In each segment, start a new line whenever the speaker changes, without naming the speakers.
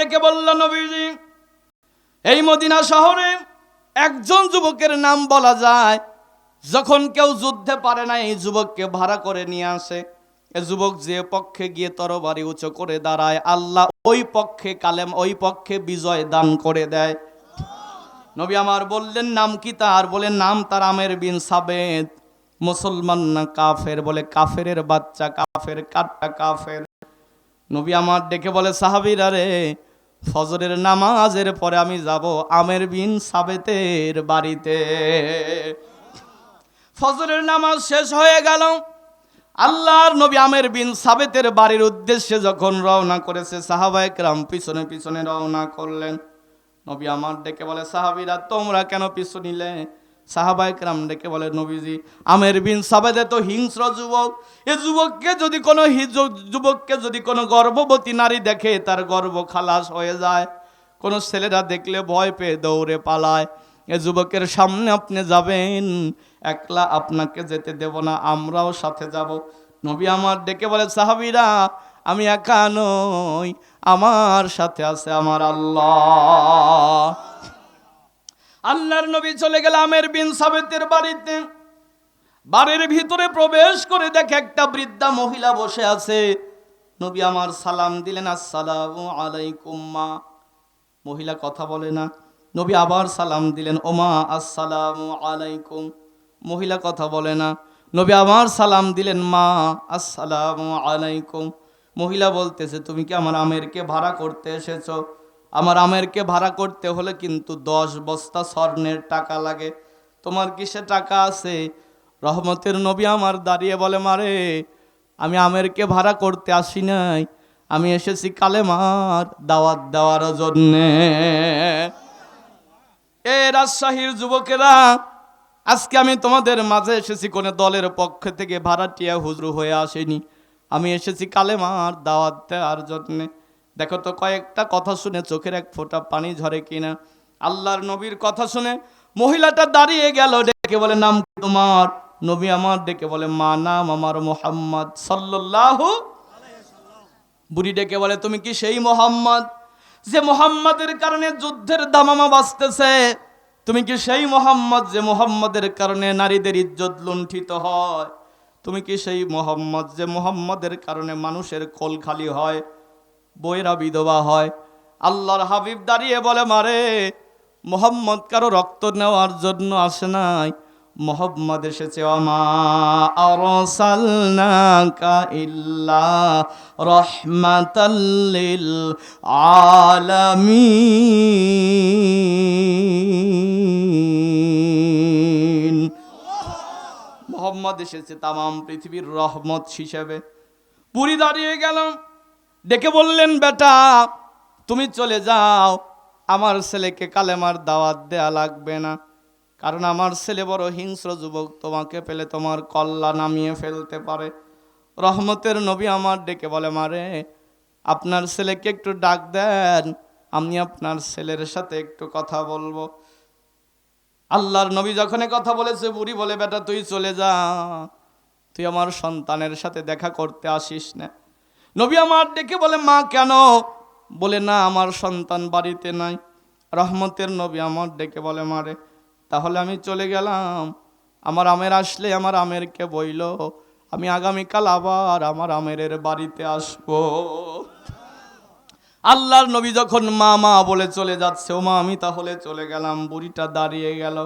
ডেকে বলল, নবীজি এই মদিনা শহরে একজন যুবকের নাম বলা যায়, যখন কেউ যুদ্ধে পারে না এই যুবককে ভাড়া করে নিয়ে আসে। এ যুবক যে পক্ষে গিয়ে তরবারি উঁচু করে দাঁড়ায়, আল্লাহ ওই পক্ষে কালেম, ওই পক্ষে বিজয় দান করে দেয়। নবী আমার বললেন, নাম কি তার? বলে, নাম তার আমের বিন সাবেদ। মুসলমান না কাফের? বলে, কাফেরের বাচ্চা, কাফের কাটটা কাফের। নবী আমার ডেকে বলে, সাহাবীরা রে, ফজরের নামাজের পরে আমি যাব আমের বিন সাবেতের বাড়িতে। ফজরের নামাজ শেষ হয়ে গেল, আল্লাহর নবী আমের বিন সাবেতের বাড়ির উদ্দেশ্যে যখন রওনা করেছে, সাহাবায়ে কেরাম পিছনে পিছনে রওনা করলেন। নবী আমার ডেকে বলে, সাহাবীরা তোমরা কেন পিছু নিলে? সাহাবায়ে কেরাম ডেকে বলে, নবীজি আমের বিন সাবেদ তো হিংস্র যুবক, এ যুবককে যদি কোনো গর্ভবতী নারী দেখে তার গর্ভ খালাস হয়ে যায়। কোনো ছেলেরা দেখলে ভয় পেয়ে দৌড়ে পালায়। এ যুবকের সামনে আপনি যাবেন, একলা আপনাকে যেতে দেব না, আমরাও সাথে যাব। নবী আমার ডেকে বলে, সাহাবীরা আমি একা নই, আমার সাথে আছে আমার আল্লাহ। আল্লাহর নবী চলে গেল আমের বিন সাবেতের বাড়িতে। বাড়ির ভিতরে প্রবেশ করে দেখে একটা বৃদ্ধা মহিলা বসে আছে। নবী আমার সালাম দিলেন, আসসালামু আলাইকুম মা। মহিলা কথা বলে না। নবী আবার সালাম দিলেন, ওমা আসসালামু আলাইকুম। মহিলা কথা বলে না। নবী আবার সালাম দিলেন, মা আসসালামু আলাইকুম। মহিলা বলতেছে, তুমি কি আমার আমেরকে ভাড়া করতে এসেছো? আমার আমেরকে ভাড়া করতে হলে কিন্তু 10 বস্তা স্বর্ণের টাকা লাগে। তোমার কিসে টাকা আছে? রহমতের নবী আমার দাঁড়িয়ে বলে, মারে আমি আমেরকে ভাড়া করতে আসি নাই, আমি এসেছি কালেমার দাওয়াত দেওয়ার জন্যে। এ রাজশাহীর যুবকেরা, আজকে আমি তোমাদের মাঝে এসেছি কোন দলের পক্ষ থেকে ভাড়াটিয়া হুজুর হয়ে আসেনি, আমি এসেছি কালেমার দাওয়াত দেওয়ার জন্যে। দেখো তো কয়েকটা কথা শুনে চোখের এক ফোঁটা পানি ঝরে কিনা। আল্লাহর নবীর কথা শুনে মহিলাটা দাঁড়িয়ে গেল, ডেকে বলে, নাম কি তোমার? নবী আমার ডেকে বলে, মা নাম আমার মুহাম্মদ সাল্লাল্লাহু। বুড়ি ডেকে বলে, তুমি কি সেই মোহাম্মদ যে মোহাম্মদের কারণে যুদ্ধের দামামা বাজতেছে? তুমি কি সেই মোহাম্মদ যে মোহাম্মদের কারণে নারীদের ইজ্জত লুণ্ঠিত হয়? তুমি কি সেই মোহাম্মদ যে মোহাম্মদের কারণে মানুষের কোল খালি হয়, বইয়েরা বিধবা হয়? আল্লাহর হাবিব দাঁড়িয়ে বলে, মারে মোহাম্মদ কারো রক্ত নেওয়ার জন্য আসে নাই, মোহাম্মদ এসেছে ওমা আরসালনাকা ইল্লা রাহমাতাল লিল আলামিন। মোহাম্মদ এসেছে তামাম পৃথিবীর রহমত হিসেবে। বুড়ি দাঁড়িয়ে গেল, ডেকে বললেন, বেটা তুমি চলে যাও, আমার ছেলেকে কালেমার দাওয়াত দেয়া লাগবে না, কারণ আমার ছেলে বড় হিংস্র যুবক, তোমাকে পেলে তোমার কল্লা নামিয়ে ফেলতে পারে। রহমতের নবী আমার ডেকে বলে, মারে আপনার ছেলেকে একটু ডাক দেন, আমি আপনার ছেলের সাথে একটু কথা বলবো। আল্লাহর নবী যখন কথা বলেছে, বুড়ি বলে, বেটা তুই চলে যা, তুই আমার সন্তানের সাথে দেখা করতে আসিস না। নবী আমার ডেকে বলে, মা কেন? বলে, না আমার সন্তান বাড়িতে নাই। রহমতের নবী আমার ডেকে বলে, মারে তাহলে আমি চলে গেলাম, আমার আমের আসলে আমার আমেরকে বইল আমি আগামীকাল আবার আমার আমেরের বাড়িতে আসবো। আল্লাহর নবী যখন মা মা বলে চলে যাচ্ছে, ও মা আমি তাহলে চলে গেলাম। বুড়িটা দাঁড়িয়ে গেল,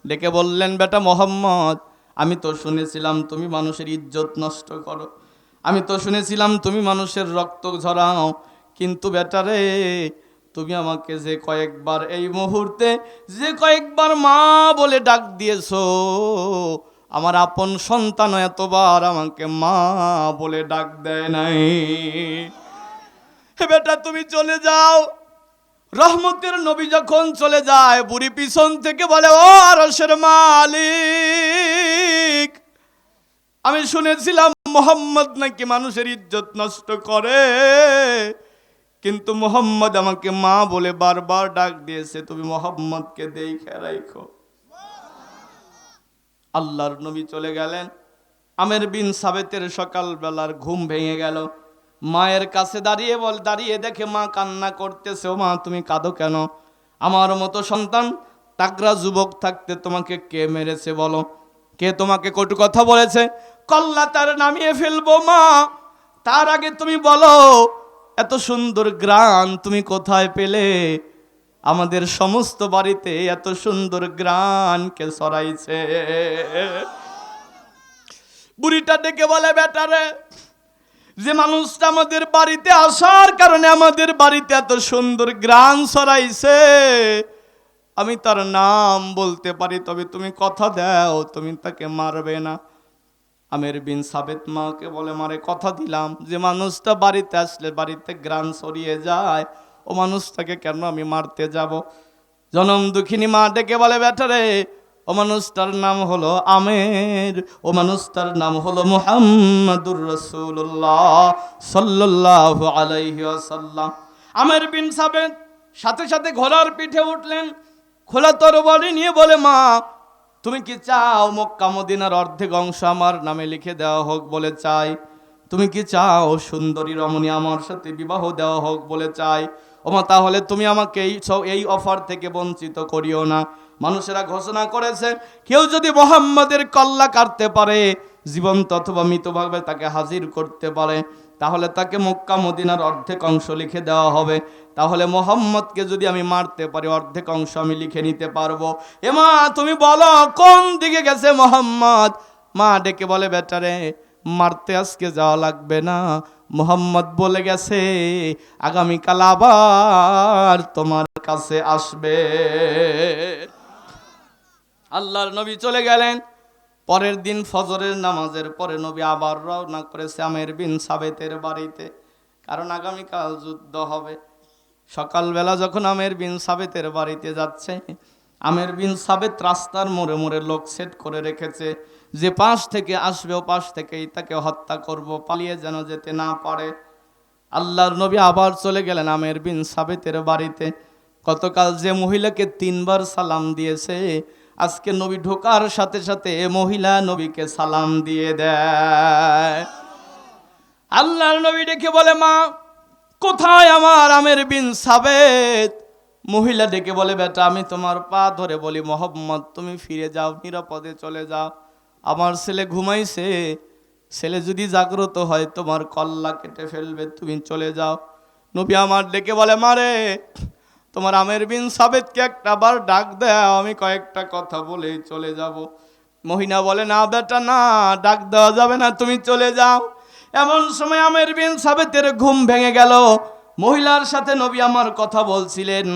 ডেকে বললেন, বেটা মোহাম্মদ, আমি তো শুনেছিলাম তুমি মানুষের ইজ্জত নষ্ট করো, আমি তো শুনেছিলাম তুমি মানুষের রক্ত ঝরাও, কিন্তু বেটা রে তুমি আমাকে যে কয়েকবার এই মুহূর্তে যে কয়েকবার মা বলে ডাক দিয়েছো, আমার আপন সন্তান এতবার আমাকে মা বলে ডাক দেয় নাই। বেটা তুমি চলে যাও। রহমতের নবী যখন চলে যায়, বুড়ি পিছন থেকে বলে, ও আরশের মালিক, আমি শুনেছিলাম মোহাম্মদ নাকি মানুষের ইজ্জত নষ্ট করে, কিন্তু মোহাম্মদ আমাকে মা বলে বারবার ডাক দিয়েছে, তুমি মোহাম্মদকে দেখে রাখো। আল্লাহর নবী চলে গেলেন। আমের বিন সাবেতের সকালবেলার ঘুম ভেঙে গেল। মায়ের কাছে দাঁড়িয়ে দেখে মা কান্না করতেছে। ও মা, তুমি কাঁদো কেন? আমার মতো সন্তান তাগড়া যুবক থাকতে তোমাকে কে মেরেছে বলো? কে তোমাকে কটু কথা বলেছে? কল্লা তার নামিয়ে ফেলবো মা, তার আগে তুমি বলো এত সুন্দর গ্রান তুমি কোথায় পেলে? আমাদের সমস্ত বাড়িতে এত সুন্দর গ্রান কে ছড়াইছে? বুড়িটা ডেকে বলে, বেটারে, যে মানুষটা আমাদের বাড়িতে আসার কারণে আমাদের বাড়িতে এত সুন্দর গ্রান ছড়াইছে, আমি তার নাম বলতে পারি, তবে তুমি কথা দাও তুমি তাকে মারবে না। আমের বিন সাবেত মাকে বলে, মারে কথা দিলাম যে মানুষটা বাড়িতে আসলে বাড়িতে গ্রান ছড়িয়ে যায়, ও মানুষটাকে কেন আমি মারতে যাব? জনম দুঃখিনী মা ডেকে বলে, বেটারে, ও মানুষটার নাম হলো আমের, ও মানুষটার নাম হলো মুহাম্মাদুর রাসূলুল্লাহ সাল্লাল্লাহু আলাইহি ওয়াসাল্লাম। আমের বিন সাবেত সাথে সাথে ঘোড়ার পিঠে উঠলেন, খোলা তরবারি নিয়ে বলে, মা, তুমি কি চাও মক্কা মদিনার অর্ধেক অংশ আমার নামে লিখে দেওয়া হোক বলে চাই? তুমি কি চাও সুন্দরী রমণী আমার সাথে বিবাহ দেওয়া হোক বলে চাই? ওমা, তাহলে তুমি আমাকে এই অফার থেকে বঞ্চিত করিও না। মানুষেরা ঘোষণা করেছে, কেউ যদি মোহাম্মদের কল্লা কাটতে পারে, জীবন্ত অথবা মৃতভাবে তাকে হাজির করতে পারে, তাহলে তাকে মক্কা মদিনার অর্ধেক অংশ লিখে দেওয়া হবে। তাহলে মোহাম্মদকে যদি আমি মারতে পারি, অর্ধেক অংশ আমি লিখে নিতে পারবো। মা, তুমি বলো কোন দিকে গেছে মোহাম্মদ? মা ডেকে বলে, বেটারে, মারতে আজকে যাওয়া লাগবে না, মোহাম্মদ বলে গেছে আগামীকাল আবার তোমার কাছে আসবে। আল্লাহর নবী চলে গেলেন। পরের দিন ফজরের নামাজের পরে নবী আবার রওনা করেছে আমের বিন সাবেতের বাড়িতে, কারণ আগামীকাল যুদ্ধ হবে। সকালবেলা যখন আমের বিন সাবেতের বাড়িতে যাচ্ছে, আমের বিন সাবেত রাস্তার মোড়ে মোড়ে লোক সেট করে রেখেছে, যে পাশ থেকে আসবে ও পাশ থেকেই তাকে হত্যা করব, পালিয়ে যেন যেতে না পারে। আল্লাহর নবী আবার চলে গেলেন আমের বিন সাবেতের বাড়িতে। গতকাল যে মহিলাকে 3 বার সালাম দিয়েছে, আজকে নবী ঢোকার সাথে সাথে মহিলা নবীকে সালাম দিয়ে দেয়। আল্লাহর নবী ডেকে বলে, মা, কোথায় আমার আমের বিন সাবেত? মহিলা ডেকে বলে, বেটা, আমি তোমার পা ধরে বলি, মোহাম্মদ তুমি ফিরে যাও, নিরাপদে চলে যাও। আমার ছেলে ঘুমাইছে, ছেলে যদি জাগ্রত হয় তোমার কল্লা কেটে ফেলবে, তুমি চলে যাও। নবী আমার ডেকে বলে, মারে, তোমার আমের বিন সাবেতকে একটা বার ডাক দাও, আমি কয়েকটা কথা বলেই চলে যাব। মহিলা বলে, না বেটা, না, ডাক দেওয়া যাবে না, তুমি চলে যাও। এমন সময় আমের বিন সাবেতের ঘুম ভেঙে গেল। মহিলার সাথে নবী আমার কথা বলছিলেন।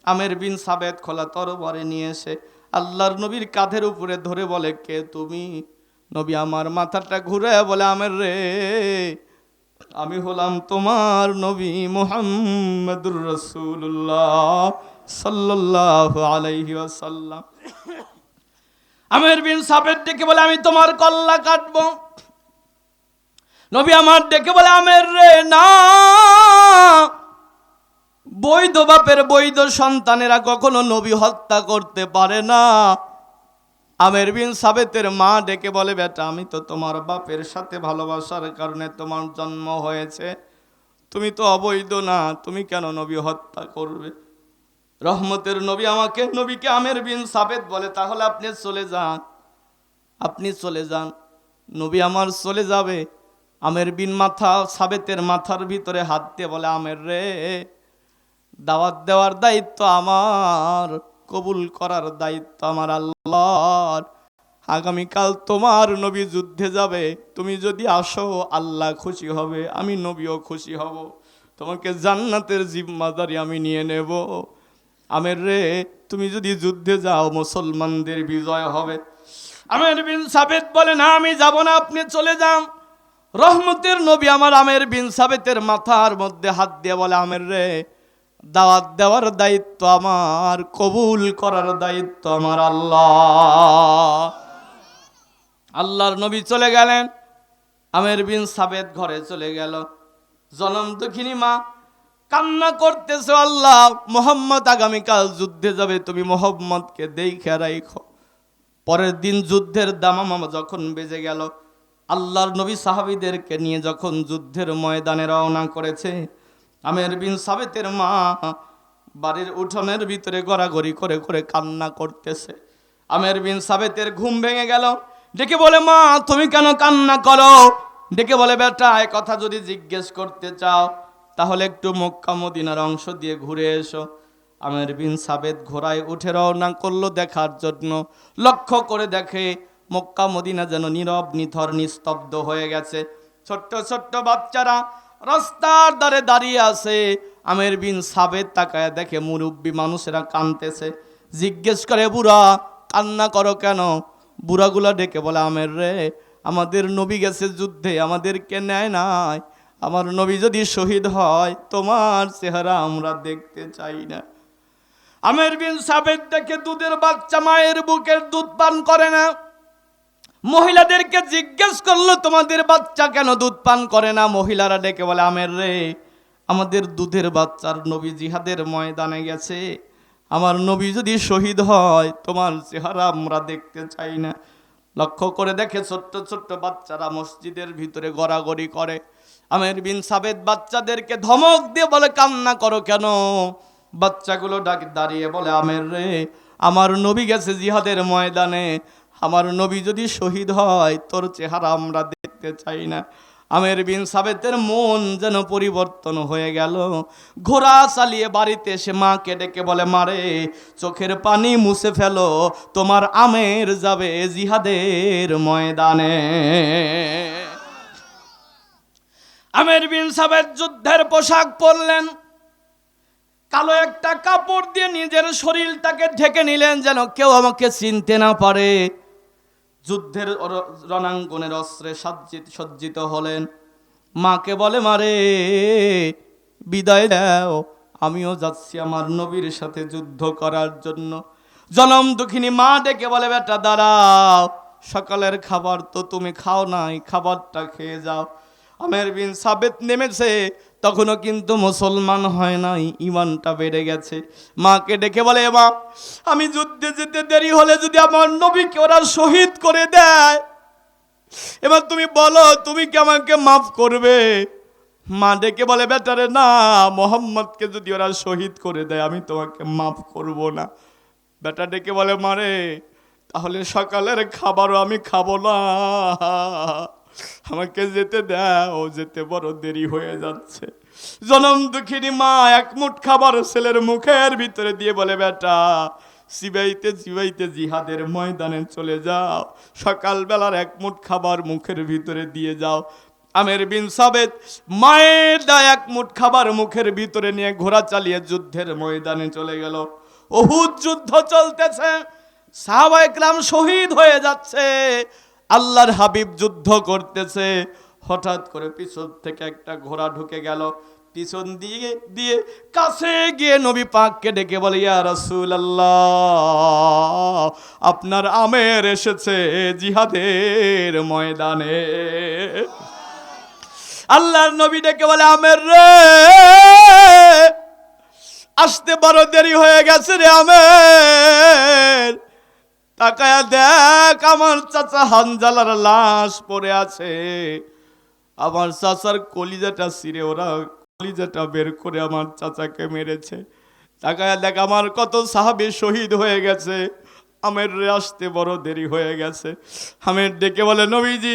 আমের বিন সাবেত খোলা তরবারি নিয়ে এসে আল্লাহর নবীর কাঁধের উপরে ধরে বলে, কে তুমি? নবী আমার মাথাটা ঘুরে বলে, আমের রে, আমি হলাম তোমার নবী মুহাম্মাদুর রাসূলুল্লাহ সাল্লাল্লাহু আলাইহি ওয়াসাল্লাম। আমের বিন সাবেত ডেকে বলে, আমি তোমার কল্লা কাটবো। নবী আমার ডেকে বলে, আমের রে, না, বৈধ বাপের বৈধ সন্তানেরা কখনো নবী হত্যা করতে পারে না। আমের বিন সাবেতের মা ডেকে বলে, বেটা, আমি তো তোমার বাপের সাথে ভালোবাসার কারণে তোমার জন্ম হয়েছে, তুমি তো অবৈধ না, তুমি কেন নবী হত্যা করবে? রহমতের নবী নবীকে আমের বিন সাবেত বলে, তাহলে আপনি চলে যান, আপনি চলে যান। নবী আমার চলে যাবে। আমের বিন সাবেতের মাথার ভিতরে হাত দিয়ে বলে, আমের রে, দাওয়াত দেওয়ার দায়িত্ব আমার, কবুল করার দায়িত্ব আমার আল্লাহর। আগামীকাল তোমার নবী যুদ্ধে যাবে, তুমি যদি আসো আল্লাহ খুশি হবে, আমি নবীও খুশি হব, তোমাকে জান্নাতের জিম্মাদারি আমি নিয়ে নেব। আমের রে, তুমি যদি যুদ্ধে যাও মুসলমানদের বিজয় হবে। আমের বিন সাবেত বলে, না, আমি যাব না, আপনি চলে যান। রহমতের নবী আমার আমের বিন সাবেতের মাথার মধ্যে হাত দিয়ে বলে, আমের রে, দাওয়াত দেওয়ার দায়িত্ব আমার, কবুল করার দায়িত্ব আমার আল্লাহ। আল্লাহর নবী চলে গেলেন। আমের বিন সাবেত ঘরে চলে গেল। জনম দুঃখিনী মা কান্না করতেছে, আল্লাহ, মোহাম্মদ আগামীকাল যুদ্ধে যাবে, তুমি মোহাম্মদকে দেখে রাখো। পরের দিন যুদ্ধের দামামা যখন বেজে গেল, আল্লাহর নবী সাহাবীদেরকে নিয়ে যখন যুদ্ধের ময়দানে রওনা করেছে, আমের বিন সাবেতের মা বাড়ির উঠোনের ভিতরে গড়াগড়ি করে করে কান্না করতেছে। আমের বিন সাবেতের ঘুম ভেঙে গেল। ডেকে বলে, মা তুমি কেন কান্না করো? ডেকে বলে, বেটা এ কথা যদি জিজ্ঞেস করতে চাও তাহলে একটু মক্কা মদিনার অংশ দিয়ে ঘুরে এসো। আমের বিন সাবেত ঘোড়ায় উঠে রওনা করলো দেখার জন্য। লক্ষ্য করে দেখে মক্কা মদিনা যেন নীরব নিথর নিস্তব্ধ হয়ে গেছে। ছোট্ট ছোট্ট বাচ্চারা রাস্তার ধারে দাঁড়িয়ে আছে। আমের বিন সাবেত তাকায় দেখে মুরব্বী মানুষেরা কাঁদতেছে। জিজ্ঞেস করে, বুড়া কান্না করো কেন? বুড়াগুলা ডেকে বলে, আমের রে, আমাদের নবী গেছে যুদ্ধে, আমাদেরকে নেয় নাই। আমার নবী যদি শহীদ হয় তোমার চেহারা আমরা দেখতে চাই না। আমের বিন সাবেত দেখে দুধের বাচ্চা মায়ের বুকের দুধ পান করে না। মহিলাদেরকে জিজ্ঞেস করলো, তোমাদের বাচ্চা কেন দুধ পান করে না? মহিলারা ডেকে বলে, আমের রে, আমাদের দুধের বাচ্চার নবী জিহাদের ময়দানে গেছে, আমার নবী যদি শহীদ হয় তোমার চেহারা আমরা দেখতে চাই না। লক্ষ্য করে দেখে ছোট্ট ছোট্ট বাচ্চারা মসজিদের ভিতরে গড়াগড়ি করে। আমের বিন সাবেত বাচ্চাদেরকে ধমক দিয়ে বলে, কান্না করো কেন? বাচ্চাগুলো দাঁড়িয়ে বলে, আমের রে, আমার নবী গেছে জিহাদের ময়দানে, আমার নবী যদি শহীদ হয় তোর চেহারা আমরা দেখতে চাই না। আমের বিন সাবেতের মন যেন পরিবর্তন হয়ে গেল। ঘোড়া চালিয়ে বাড়িতে এসে মাকে ডেকে বলে, মারে চোখের পানি মুছে ফেলো, তোমার আমের যাবে জিহাদের ময়দানে। আমের বিন সাবেত যুদ্ধের পোশাক পরলেন, কালো একটা কাপড় দিয়ে নিজের শরীরটাকে ঢেকে নিলেন যেন কেউ আমাকে চিনতে না পারে। যুদ্ধের রণাঙ্গনের অস্ত্রে সজ্জিত হলেন। মাকে বলে, মারে বিদায় দাও, আমিও যাচ্ছি আমার নবীর সাথে যুদ্ধ করার জন্য। জনম দুঃখিনী মা ডেকে বলে, বেটা দাঁড়াও, সকালের খাবার তো তুমি খাও নাই, খাবারটা খেয়ে যাও। আমের বিন সাবেত নেমেছে, তখনও কিন্তু মুসলমান হয় নাই, ইমানটা বেড়ে গেছে। মাকে ডেকে বলে, মা আমি যুদ্ধে যেতে দেরি হলে যদি আমার নবীকে ওরা শহীদ করে দেয়, এবার তুমি বলো তুমি কি আমাকে মাফ করবে? মা ডেকে বলে, বেটারে না, মোহাম্মদকে যদি ওরা শহীদ করে দেয় আমি তোমাকে মাফ করব না। বেটা ডেকে বলে, মারে তাহলে সকালের খাবারও আমি খাবো না, আমাকে যেতে দাও, যেতে বড় দেরি হয়ে যাচ্ছে। জনম দুঃখিনী মা এক মুঠ খাবার ছেলের মুখের ভিতরে দিয়ে বলে, বেটা চিবাইতে চিবাইতে জিহাদের ময়দানে চলে যাও, সকালবেলার এক মুঠ খাবার মুখের ভিতরে দিয়ে যাও। আমের বিন সাবেত মায়ের দায় এক মুঠ খাবার মুখের ভিতরে নিয়ে ঘোড়া চালিয়ে যুদ্ধের ময়দানে চলে গেল। উহুদ যুদ্ধ চলতেছে, সাহাবায়ে কেরাম শহীদ হয়ে যাচ্ছে, আল্লাহর হাবিব যুদ্ধ করতেছে। হঠাৎ করে পিছন থেকে একটা ঘোড়া ঢুকে গেল, পিছন দিয়ে দিয়ে কাছে গিয়ে নবী পাককে ডেকে বলে, ইয়া রাসূলুল্লাহ, আপনার আমের এসেছে জিহাদের ময়দানে। আল্লাহর নবী ডেকে বলে, আমের রে, আসতে বড় দেরি হয়ে গেছে রে আমের, তাকায়া দেখ আমার চাচা হানজালার লাশ পড়ে আছে, আমার চাচার কলিজাটা ছিঁড়ে ওরা কলিজাটা বের করে আমার চাচাকে মেরেছে। তাকায়া দেখ আমার কত সাহাবী শহীদ হয়ে গেছে, আমের আসতে বড় দেরি হয়ে গেছে। আমের ডেকে বলে, নবীজি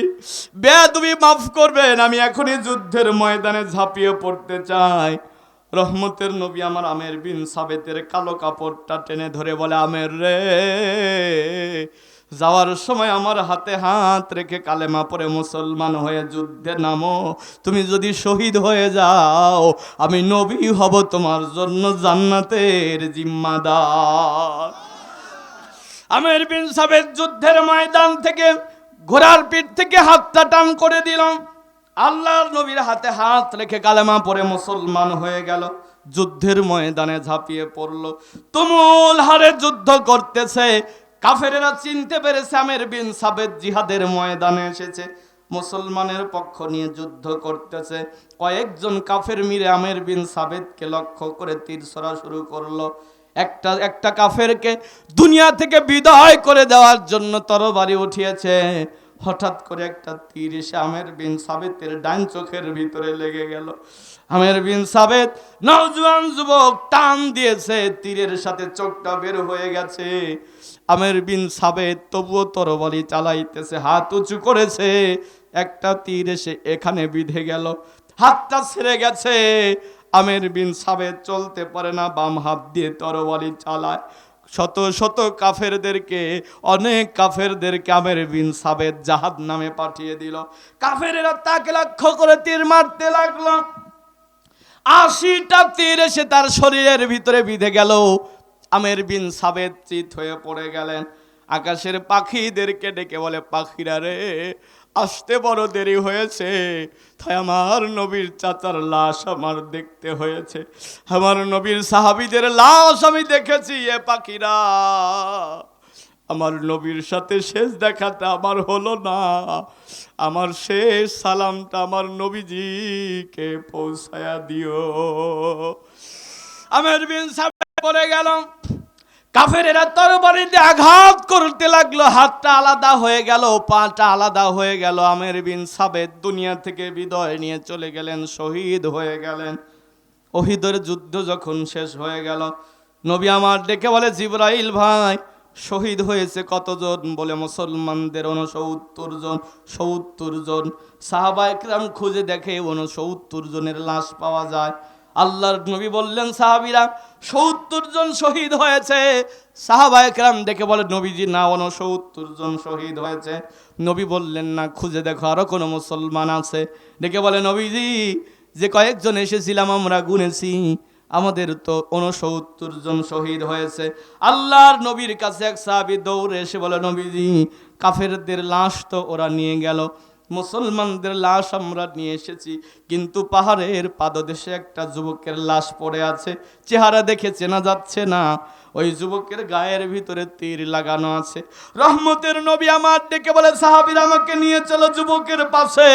বেয়াদবি মাফ করবেন, আমি এখনই যুদ্ধের ময়দানে ঝাঁপিয়ে পড়তে চাই। রহমতের নবী আমার আমের বিন সাবেতের কালো কাপড়টা টেনে ধরে বলে, আমের রে, যাওয়ার সময় আমার হাতে হাত রেখে কালেমা পড়ে মুসলমান হয়ে যুদ্ধে নামো, তুমি যদি শহীদ হয়ে যাও আমি নবী হব তোমার জন্য জান্নাতের জিম্মাদার। আমের বিন সাবেত যুদ্ধের ময়দান থেকে ঘোড়ার পিঠ থেকে হাতটা টান করে দিলাম, আল্লাহর নবীর হাতে হাত রেখে কালেমা পড়ে মুসলমান হয়ে গেল। যুদ্ধের ময়দানে ঝাঁপিয়ে পড়লো, তুমুল হারে যুদ্ধ করতেছে। কাফেরেরা চিনতে পেরেছে আমের বিন সাবেত জিহাদের ময়দানে এসেছে, মুসলমানের পক্ষ নিয়ে যুদ্ধ করতেছে। কয়েকজন কাফের মিলে আমের বিন সাবেতকে লক্ষ্য করে তীর ছোড়া শুরু করলো। একটা কাফেরকে দুনিয়া থেকে বিদায় করে দেওয়ার জন্য তরবারি উঠিয়েছে, হঠাৎ করে একটা তীর এসে আমের বিন সাবেতের ডান চোখের ভিতরে লেগে গেল। আমের বিন সাবেত নওজোয়ান যুবক টান দিয়েছে, তীরের সাথে চোখটা বের হয়ে গেছে। আমের বিন সাবেত তবুও তরবারি চালাইতেছে, হাত উঁচু করেছে, একটা তীর এসে এখানে বিঁধে গেল, হাতটা ছেড়ে গেছে। আমের বিন সাবেত চলতে পারে না, বাম হাত দিয়ে তরবারি চালায়। শত শত কাফেরদেরকে, অনেক কাফেরদেরকে আমের বিন সাবেত জাহান্নামে পাঠিয়ে দিল। কাফেরেরা তাকে লক্ষ্য করে তীর মারতে লাগলো। 80টা তীর এসে তার শরীরের ভিতরে বিঁধে গেল। আমের বিন সাবেত চিত হয়ে পড়ে গেলেন। আকাশের পাখিদেরকে ডেকে বলে, পাখিরা রে, আসতে বড় দেরি হয়েছে, তাই আমার নবীর চাচার লাশ আমার দেখতে হয়েছে, আমার নবীর সাহাবীদের লাশ আমি দেখেছি। এ পাখিরা, আমার নবীর সাথে শেষ দেখাটা আমার হলো না, আমার শেষ সালামটা আমার নবীজিকে পৌঁছায়া দিও। আমের বিন সাবেত পড়ে গেল। কাফেরেরা তরবারি দিয়ে আঘাত করতে লাগলো, হাতটা আলাদা হয়ে গেল, পাটা আলাদা হয়ে গেল। আমের বিন সাবেত দুনিয়া থেকে বিদায় নিয়ে চলে গেলেন, শহীদ হয়ে গেলেন। ওহিদের যুদ্ধ যখন শেষ হয়ে গেল, নবী আমার ডেকে বলে, জিবরাইল ভাই, শহীদ হয়েছে কতজন? বলে, মুসলমানদের 69 জন। 70 জন। সাহাবা একরাম খুঁজে দেখে 69 জনের লাশ পাওয়া যায়। আল্লাহর নবী বললেন, সাহাবীরা 70 জন শহীদ হয়েছে। সাহাবা একরাম দেখে বলে, নবীজি না, 69 জন শহীদ হয়েছে। নবী বললেন, না, খুঁজে দেখো আরো কোনো মুসলমান আছে। দেখে বলে, নবীজি, যে কয়েকজন এসেছিলাম আমরা গুনেছি, আমাদের তো 69 জন শহীদ হয়েছে। আল্লাহর নবীর কাছে এক সাহাবী দৌড়ে এসে বলে, নবীজি, কাফেরদের লাশ তো ওরা নিয়ে গেল, মুসলমানদের লাশ আমরা নিয়ে এসেছি, কিন্তু পাহাড়ের পাদদেশে একটা যুবকের লাশ পড়ে আছে, চেহারা দেখে চেনা যাচ্ছে না। ওই যুবকের গায়ের ভিতরে তীর লাগানো আছে। রহমতের নবী আমার ডেকে বলে, সাহাবীরা আমাকে নিয়ে চলো যুবকের পাশে।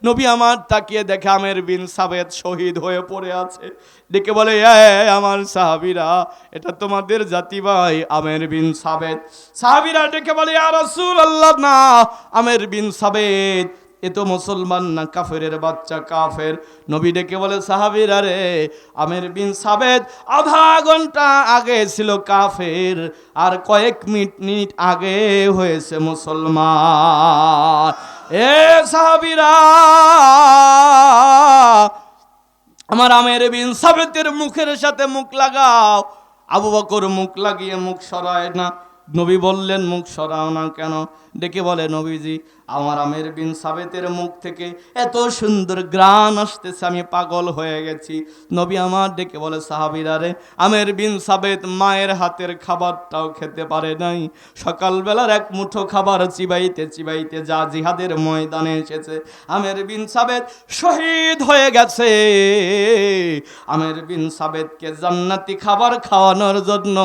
নবী আমার তাকিয়ে দেখে আমের বিন সাবেত শহীদ হয়ে পড়ে আছে। ডেকে বলে, আমার সাহাবীরা, এটা তোমাদের জাতি ভাই আমের বিন সাবেত। সাহাবীরা ডেকে বলে, ইয়া রাসূলুল্লাহ, না, আমের বিন সাবেত এ তো মুসলমান না, কাফেরের বাচ্চা, কাফের। নবী ডেকে বলে, সাহাবীরা রে, আমের বিন সাবেত আধা ঘন্টা আগে ছিল কাফের, আর কয়েক মিনিট আগে হয়েছে মুসলমান। এ সাহাবীরা, আমার আমের বিন সাবেতের মুখের সাথে মুখ লাগাও। আবু বকর মুখ লাগিয়ে মুখ সরায় না। নবী বললেন, মুখ সরাও না কেন? ডেকে বলে, নবীজি, আমার আমের বিন সাবেতের মুখ থেকে এত সুন্দর গ্রান আসতেছে, আমি পাগল হয়ে গেছি। নবী আমার ডেকে বলে, সাহাবীরা রে, আমের বিন সাবেত মায়ের হাতের খাবারটাও খেতে পারে নাই। সকালবেলার এক মুঠো খাবার চিবাইতে চিবাইতে যা জিহাদের ময়দানে এসেছে। আমের বিন সাবেত শহীদ হয়ে গেছে। আমের বিন সাবেতকে জান্নাতি খাবার খাওয়ানোর জন্য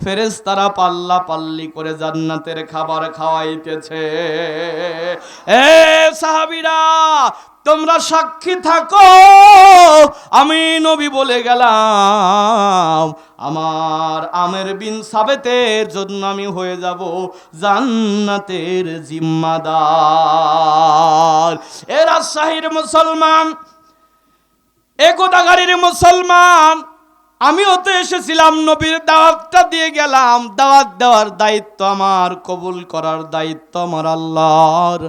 ফেরেশতারা পাল্লা পাল্লি করে জান্নাতের খাবার খাওয়াইতেছে। এ সাহাবীরা, তোমরা সাক্ষী থাকো, আমি নবী বলে গেলাম, আমার আমের বিন সাবেতের জন্য আমি হয়ে যাব জান্নাতের জিম্মাদার। এ রাজশাহীর মুসলমান, এ গোদাগাড়ির মুসলমান, আমিও তো এসেছিলাম, নবীর দাওয়াতটা দিয়ে গেলাম। দাওয়াত দেওয়ার দায়িত্ব আমার, কবুল করার দায়িত্ব আমার আল্লাহর।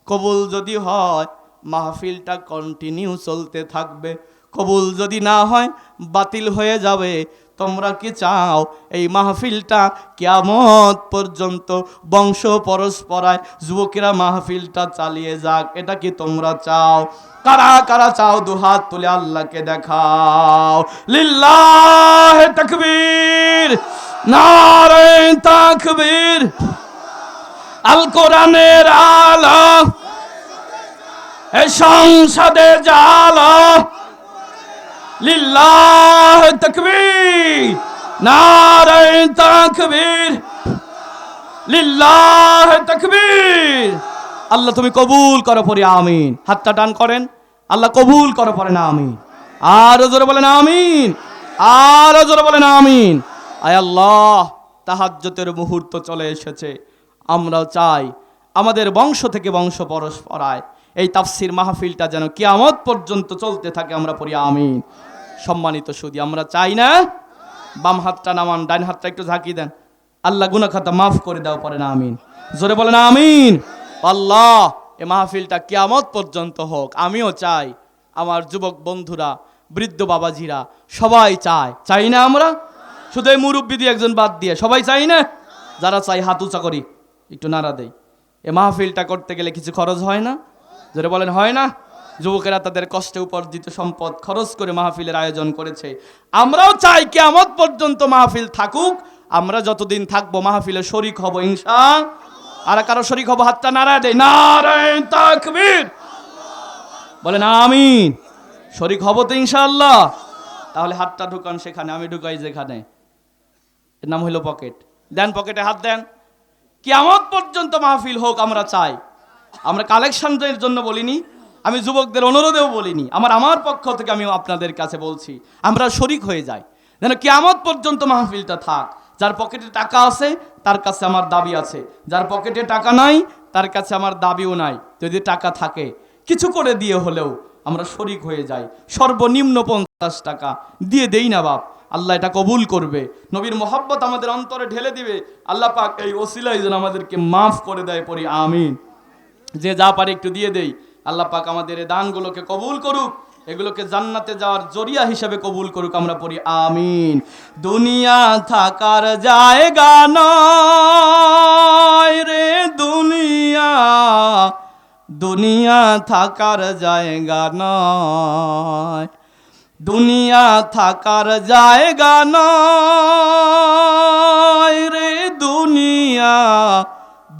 কবুল যদি হয়, মাহফিলটা কন্টিনিউ চলতে থাকবে। কবুল যদি না হয়, বাতিল হয়ে যাবে। তোমরা কি চাও এই মাহফিলটা কিয়ামত পর্যন্ত বংশ পরস্পরায় যুবকেরা মাহফিলটা চালিয়ে যাক? এটা কি তোমরা চাও? কারা কারা চাও দুহাত তুলে আল্লাহকে দেখাও। লিল্লাহে তাকবীর, নারে তাকবীর। আল কোরআনের আলো এ সংসদে জালো। লিল্লাহে তাকবীর, নারে তাকবীর, লিল্লাহে তাকবীর। আল্লাহ তুমি কবুল করো পরে আমিন। হাতটা টান করেন, আল্লাহ কবুল করো পরে না আমিন। আরো জোরে বলেন আমিন, আরো জোরে বলেন আমিন। আয় আল্লাহ, তাহাজ্জুদের মুহূর্ত চলে এসেছে। আমরা চাই আমাদের বংশ থেকে বংশ পরস্পরায় এই তাফসির মাহফিলটা যেন কিয়ামত পর্যন্ত চলতে থাকে, আমরা পড়ি আমিন। সম্মানিত সুধী, আমরা চাই না? বাম হাতটা নামান, ডান হাতটা একটু ঝাঁকি দেন। আল্লাহ গুনাহ খাতা মাফ করে দাও, পড়ে না আমিন। জোরে বলে না আমিন। আল্লাহ এ মাহফিলটা কিয়ামত পর্যন্ত হোক। আমিও চাই, আমার যুবক বন্ধুরা, বৃদ্ধ বাবাজিরা সবাই চায়, চাই না আমরা? শুধু এই মুরব্বী দিয়ে একজন বাদ দিয়ে সবাই চাই না? যারা চাই হাত উঁচা করি, একটু নাড়া দেই। এ মাহফিলটা করতে গেলে কিছু খরচ হয় না? যারা বলেন হয় না? যুবকেরা তাদের কষ্টে উপার্জিত সম্পদ খরচ করে মাহফিলের আয়োজন করেছে। আমরাও চাই কিয়ামত পর্যন্ত মাহফিল থাকুক। আমরা যতদিন থাকবো মাহফিলে শরীক হব ইনশাআল্লাহ। আর কারো শরীক হব, হাতটা নারায় দেয়, নারায়ে তাকবীর, বলেন আমিন। শরীক হব তো ইনশাআল্লাহ। তাহলে হাতটা ঢুকান সেখানে, আমি ঢুকাই যেখানে। এর নাম হলো পকেট। দেন, পকেটে হাত দেন। কিয়ামত পর্যন্ত মাহফিল হোক আমরা চাই। আমরা কালেকশনের জন্য বলিনি, আমি যুবকদের অনুরোধেও বলিনি, আমার পক্ষ থেকে আমি আপনাদের কাছে বলছি, আমরা শরীক হয়ে যাই যেন কিয়ামত পর্যন্ত মাহফিলটা থাক। যার পকেটে টাকা আছে তার কাছে আমার দাবি আছে, যার পকেটে টাকা নাই তার কাছে আমার দাবিও নাই। যদি টাকা থাকে কিছু করে দিয়ে হলেও আমরা শরীক হয়ে যাই। সর্বনিম্ন 50 টাকা দিয়ে দেই না বাপ, আল্লাহ এটা কবুল করবে। নবীর মোহাব্বত আমাদের অন্তরে ঢেলে দিবে। আল্লাহ পাক এই ওসিলায় যেন আমাদেরকে মাফ করে দেয়, পড়ি আমিন। যে যা পারে একটু দিয়ে দেই। আল্লাহ পাক আমাদের এই দানগুলোকে কবুল করুক, এগুলোকে জান্নাতে যাওয়ার জরিয়া হিসেবে কবুল করুক, আমরা পড়ি আমিন। দুনিয়া থাকার জায়গা নয় রে দুনিয়া, দুনিয়া থাকার জায়গা নয়, দুনিয়া থাকার জায়গা নয় রে দুনিয়া,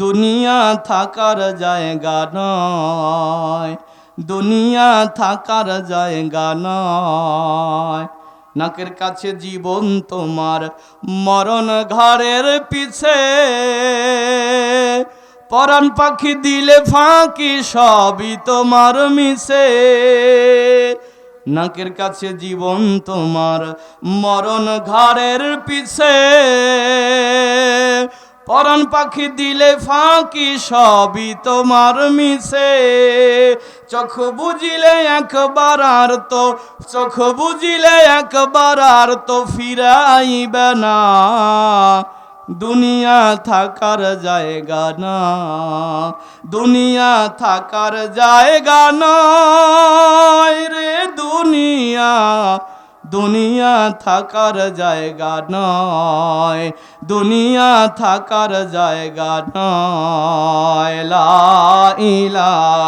দুনিয়া থাকার জায়গা নয়, দুনিয়া থাকার জায়গা নয়। নাকের কাছে জীবন তোমার, মরণ ঘরের পিছে, পরাণ পাখি দিলে ফাঁকি সবই তোমার মিশে। নাকের কাছে জীবন তোমার, মরণ ঘরের পিছে, পরাণ পাখি দিলে ফাঁকি সবই তোমার মিশে। চোখ বুঝিলে একবার আর তো, চোখ বুঝিলে একবার আর তো ফিরাইবে না, দুনিয়া থাকার জায়গা না, দুনিয়া থাকার জায়গা নয় রে দুনিয়া, দুনিয়া থাকার জায়গা নয়, দুনিয়া থাকার জায়গা নয়। লা ইলাহা